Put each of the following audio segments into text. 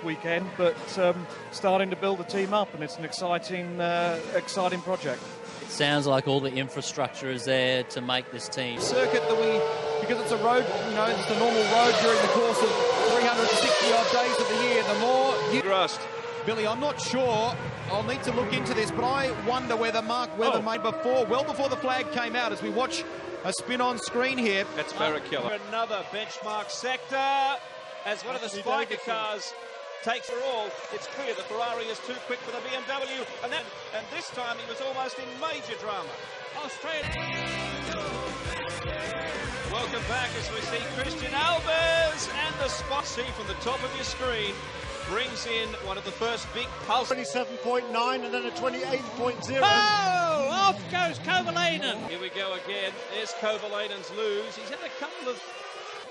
weekend, but starting to build the team up, and it's an exciting project. It sounds like all the infrastructure is there to make this team. Circuit that because it's a road, it's a normal road during the course of 360 odd days of the year. The more Rust. Billy, I'm not sure. I'll need to look into this, but I wonder whether Mark Webber made well before the flag came out, as we watch a spin on screen here. That's Barrichello. Another benchmark sector as one of the Spiker cars takes for all. It's clear the Ferrari is too quick for the BMW, and this time he was almost in major drama. Australia. Welcome back as we see Christian Albers, and the spot see from the top of your screen brings in one of the first big pulse. 27.9 and then a 28.0. Oh, off goes Kovalainen. Here we go again. There's Kovalainen's lose. He's had a couple of...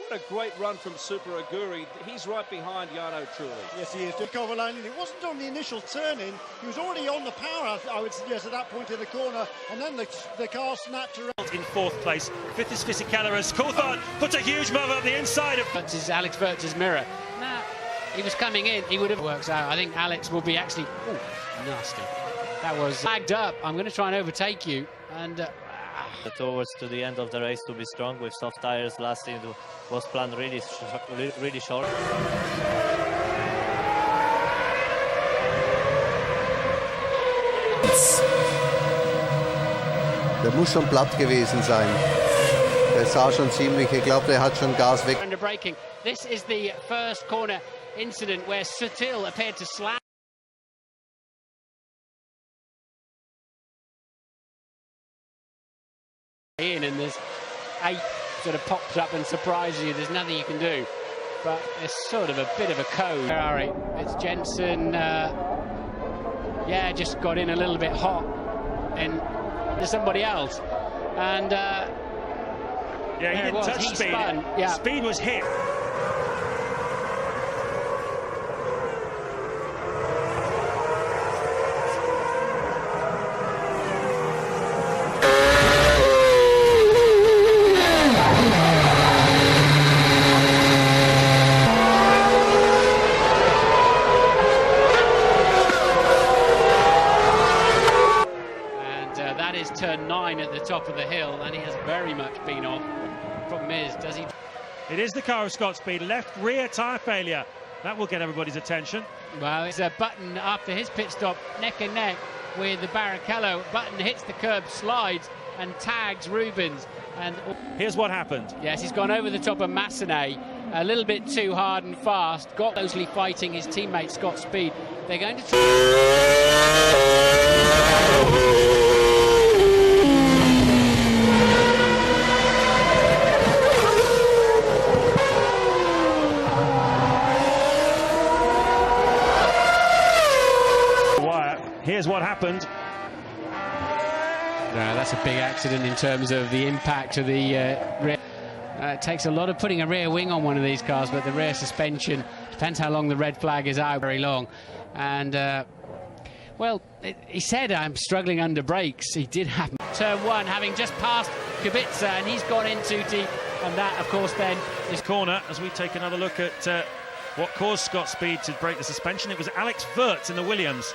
What a great run from Super Aguri. He's right behind Jarno Trulli. Yes, he is. Kovalainen, it wasn't on the initial turn-in. He was already on the power, I would suggest, at that point in the corner. And then the car snapped around. In fourth place, fifth is Fisichella. Coulthard puts a huge move up the inside of... That's Alex Wirtz's mirror. Now, he was coming in, he would have worked out. I think Alex will be actually... Ooh, nasty. That was flagged up. I'm going to try and overtake you. And... Towards to the end of the race to be strong with soft tires. Last thing was planned really short. Der muss schon platt gewesen sein. Der sah schon ziemlich, ich glaube, der hat schon Gas weg. Under braking. This is the first corner incident where Sutil appeared to slam. And there's 8 sort of pops up and surprises you. There's nothing you can do, but it's sort of a bit of a code. Ferrari, it's Jensen. Just got in a little bit hot, and there's somebody else, and he didn't touch speed. Spun. Yeah, speed was hit. turn 9 at the top of the hill, and he has very much been off. Problem is, does he... It is the car of Scott Speed, left rear tyre failure. That will get everybody's attention. Well, it's a Button after his pit stop, neck and neck with the Barrichello. Button hits the curb, slides, and tags Rubens. And here's what happened. Yes, he's gone over the top of Massenet a little bit too hard and fast, got closely fighting his teammate Scott Speed. They're going to Here's what happened. No, that's a big accident in terms of the impact of the rear. It takes a lot of putting a rear wing on one of these cars, but the rear suspension, depends how long the red flag is out, very long. And, he said, I'm struggling under brakes. He did have turn 1, having just passed Kubica, and he's gone in too deep. And that, of course, then is corner as we take another look at what caused Scott Speed to break the suspension. It was Alex Wirtz in the Williams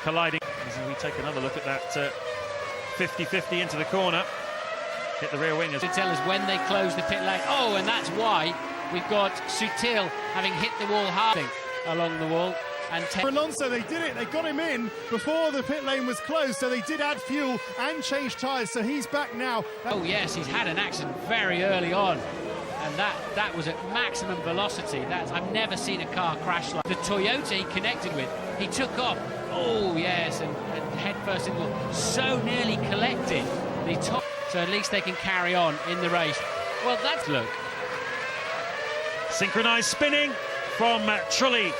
colliding. As we take another look at that 50-50 into the corner, hit the rear wing. To tell us when they close the pit lane. Oh, and that's why we've got Sutil having hit the wall hard along the wall. And for Alonso, they did it. They got him in before the pit lane was closed, so they did add fuel and change tyres, so he's back now. Oh yes, he's had an accident very early on, and that was at maximum velocity. I've never seen a car crash like the Toyota he connected with. He took off. Oh yes, and head first into the wall. So nearly collected the top, so at least they can carry on in the race. Well, that's look. Synchronised spinning from Trulli.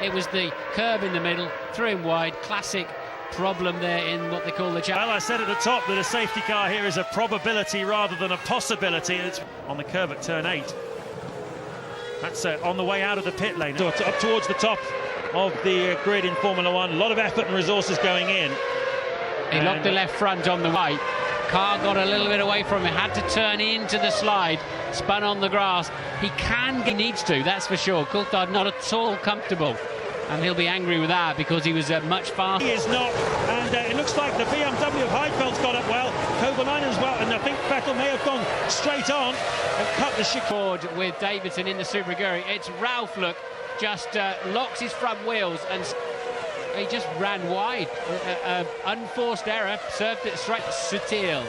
It was the curb in the middle, threw him wide. Classic problem there in what they call the Well, I said at the top that a safety car here is a probability rather than a possibility. It's on the curve at turn 8. That's on the way out of the pit lane, up towards the top of the grid in Formula 1. A lot of effort and resources going in. He locked the left front on the right. Car got a little bit away from him, had to turn into the slide, spun on the grass, He needs to, that's for sure. Coulthard not at all comfortable, and he'll be angry with that because he was much faster. He is not, and it looks like the BMW of Heidfeld's got up well, Kovalainen as well, and I think Vettel may have gone straight on and cut the chicane with Davidson in the Super Aguri. It's Ralph, look, just locks his front wheels and he just ran wide. Unforced error, served it straight Sutil.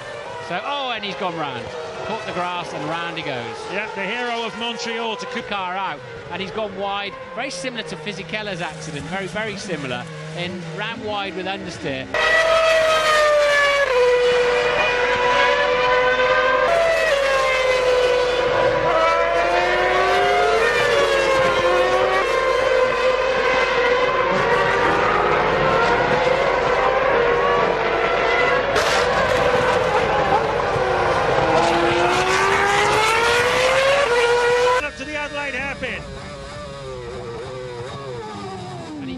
So, oh, and he's gone round. Caught the grass and round he goes. Yeah, the hero of Montreal to car out, and he's gone wide. Very similar to Fisichella's accident, very, very similar. And ran wide with understeer.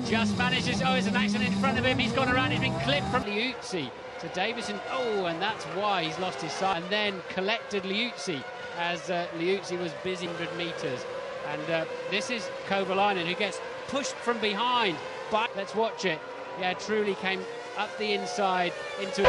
Just manages, oh, there's an accident in front of him, he's gone around, he's been clipped from Liuzzi. So Davison, oh, and that's why he's lost his sight. And then collected Liuzzi as Liuzzi was busy 100 metres. And this is Kovalainen who gets pushed from behind. But let's watch it. Yeah, truly came up the inside into...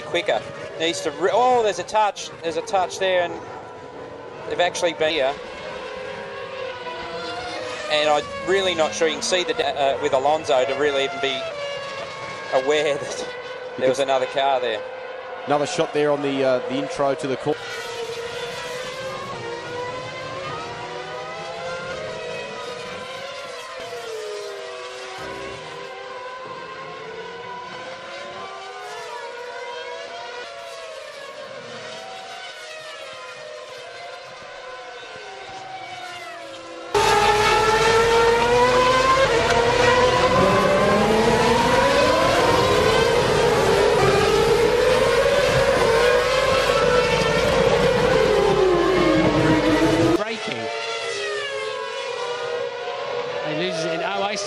Quicker. Needs to. Oh, there's a touch. There's a touch there, and they've actually been here. And I'm really not sure you can see the with Alonso to really even be aware that there was another car there. Another shot there on the intro to the course.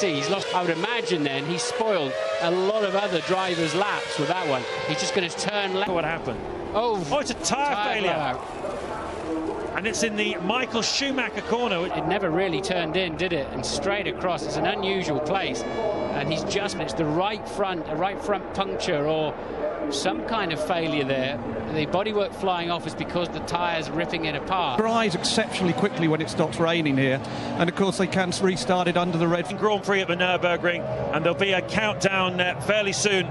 He's lost. I would imagine then he spoiled a lot of other drivers' laps with that one. He's just going to turn left. What happened? Oh, it's a tyre failure. And it's in the Michael Schumacher corner. It never really turned in, did it? And straight across. It's an unusual place. And he's just, it's the right front, a right front puncture or some kind of failure there. The bodywork flying off is because the tyres ripping it apart. Dries exceptionally quickly when it stops raining here, and of course they can restart it under the red Grand Prix at the Nürburgring, and there'll be a countdown fairly soon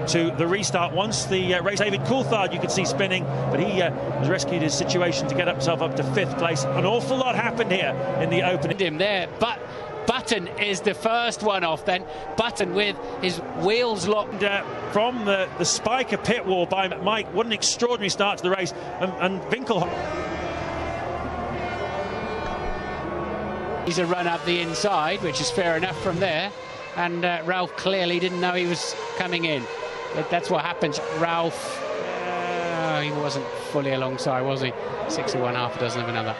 to the restart. Once the race, David Coulthard you could see spinning, but he has rescued his situation to get himself up to 5th place. An awful lot happened here in the opening. Him there, but Button is the first one off then. Button with his wheels locked. From the Spiker pit wall by Mike. What an extraordinary start to the race. And Winkel. He's a run up the inside, which is fair enough from there. And Ralph clearly didn't know he was coming in. That's what happens. Ralph, he wasn't fully alongside, was he? 6 of one, half a dozen of another.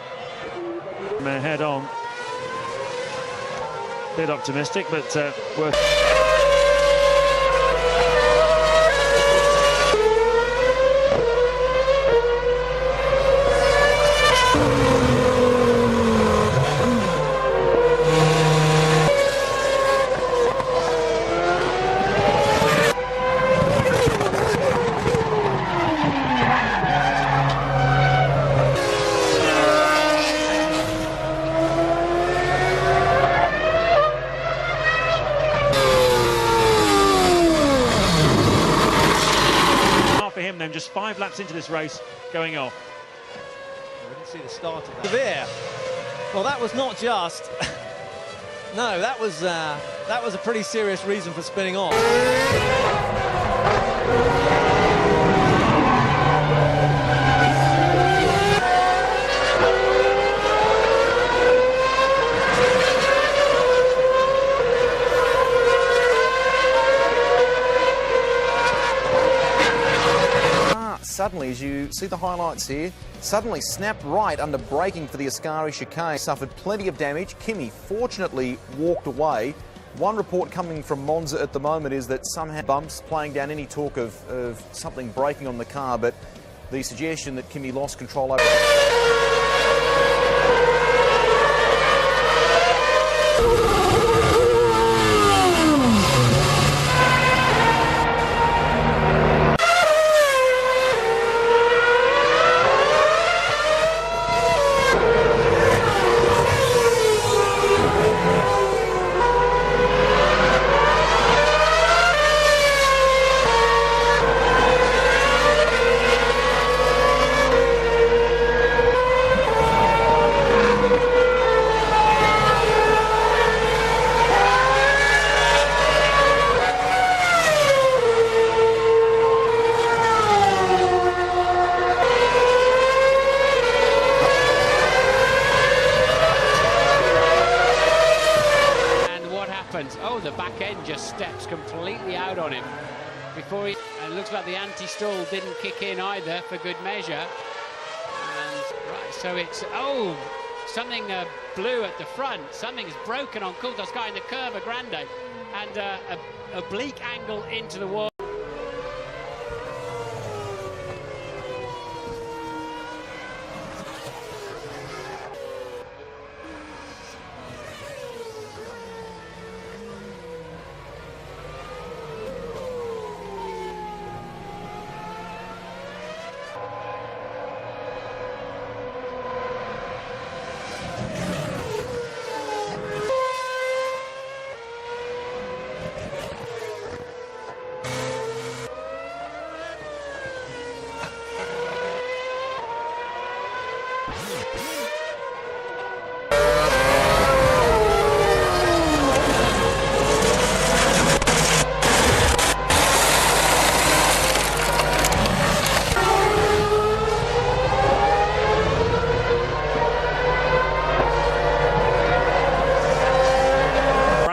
Head on. Bit optimistic, but worth. just 5 laps into this race going off. We didn't see the start of that. Severe. Well, that was not just... No, that was a pretty serious reason for spinning off. Suddenly, as you see the highlights here, suddenly snapped right under braking for the Ascari chicane. Suffered plenty of damage. Kimi fortunately walked away. One report coming from Monza at the moment is that somehow bumps, playing down any talk of something breaking on the car, but the suggestion that Kimi lost control over... Oh, the back end just steps completely out on him before he... And it looks like the anti-stall didn't kick in either for good measure. And right, so it's... Oh, something blue at the front. Something's broken on Kultaskai in the Curva Grande. And a oblique angle into the wall.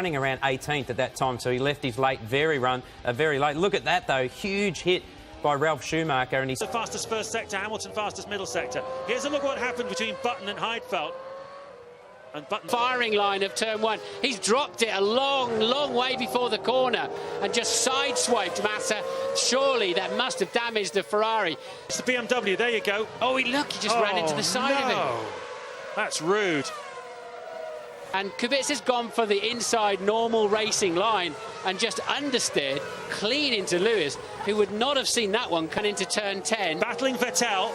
Around 18th at that time, so he left his late very late. Look at that though, huge hit by Ralf Schumacher, and he's the fastest first sector, Hamilton fastest middle sector. Here's a look what happened between Button and Heidfeld. And Button firing line of turn 1. He's dropped it a long way before the corner and just sideswiped Massa. Surely that must have damaged the Ferrari. It's the BMW, there you go. Oh, look, he just ran into the side of it. That's rude. And Kubica's gone for the inside normal racing line and just understeered clean into Lewis, who would not have seen that one come into turn 10. Battling Vettel.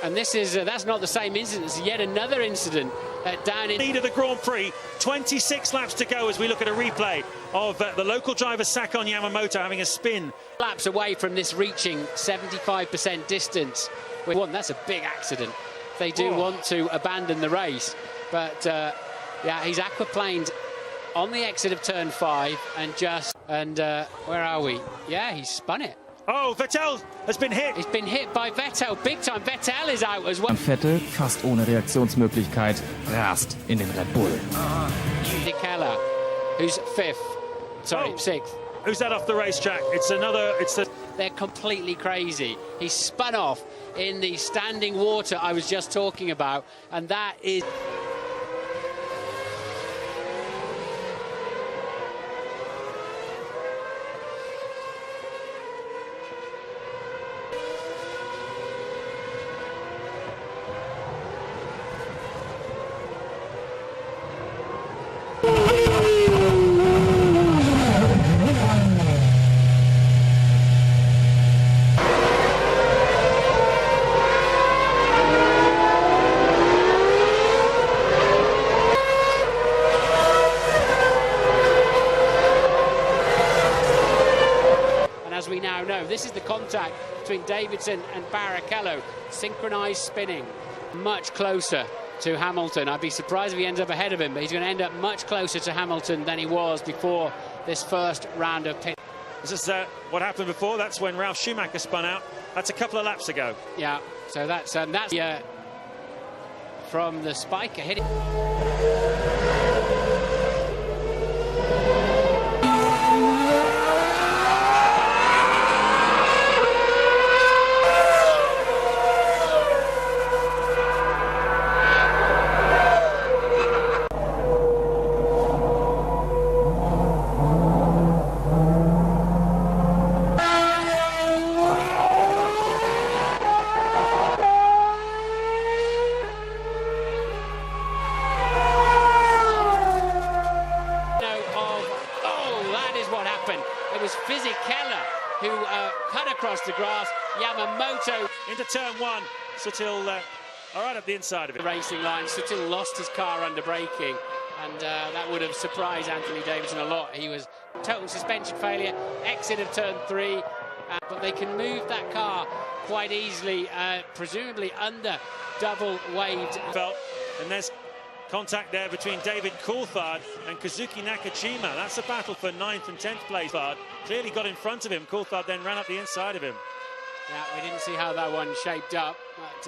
And this is that's not the same incident. It's yet another incident down in... Lead of the Grand Prix, 26 laps to go as we look at a replay of the local driver Sakon Yamamoto having a spin. Laps away from this reaching 75% distance. That's a big accident. They do want to abandon the race, but... yeah, he's aquaplaned on the exit of turn 5 and where are we? Yeah, he's spun it. Oh, Vettel has been hit. He's been hit by Vettel, big time. Vettel is out as well. Vettel, fast ohne Reaktionsmöglichkeit, rast in den Red Bull. De Keller, who's 5th. Sorry, 6th. Who's that off the racetrack? They're completely crazy. He spun off in the standing water I was just talking about, and that is... this is the contact between Davidson and Barrichello. Synchronised spinning. Much closer to Hamilton. I'd be surprised if he ends up ahead of him, but he's going to end up much closer to Hamilton than he was before this first round of pit. This is what happened before. That's when Ralf Schumacher spun out. That's a couple of laps ago. Yeah, so that's from the spiker hitting. It was Fisichella who cut across the grass. Yamamoto into turn one. Sutil right up the inside of it. The racing line. Sutil lost his car under braking, and that would have surprised Anthony Davidson a lot. He was total suspension failure, exit of turn 3, but they can move that car quite easily, presumably under double waved. And there's contact there between David Coulthard and Kazuki Nakajima. That's a battle for 9th and 10th place. Clearly got in front of him. Coulthard then ran up the inside of him. Yeah, we didn't see how that one shaped up.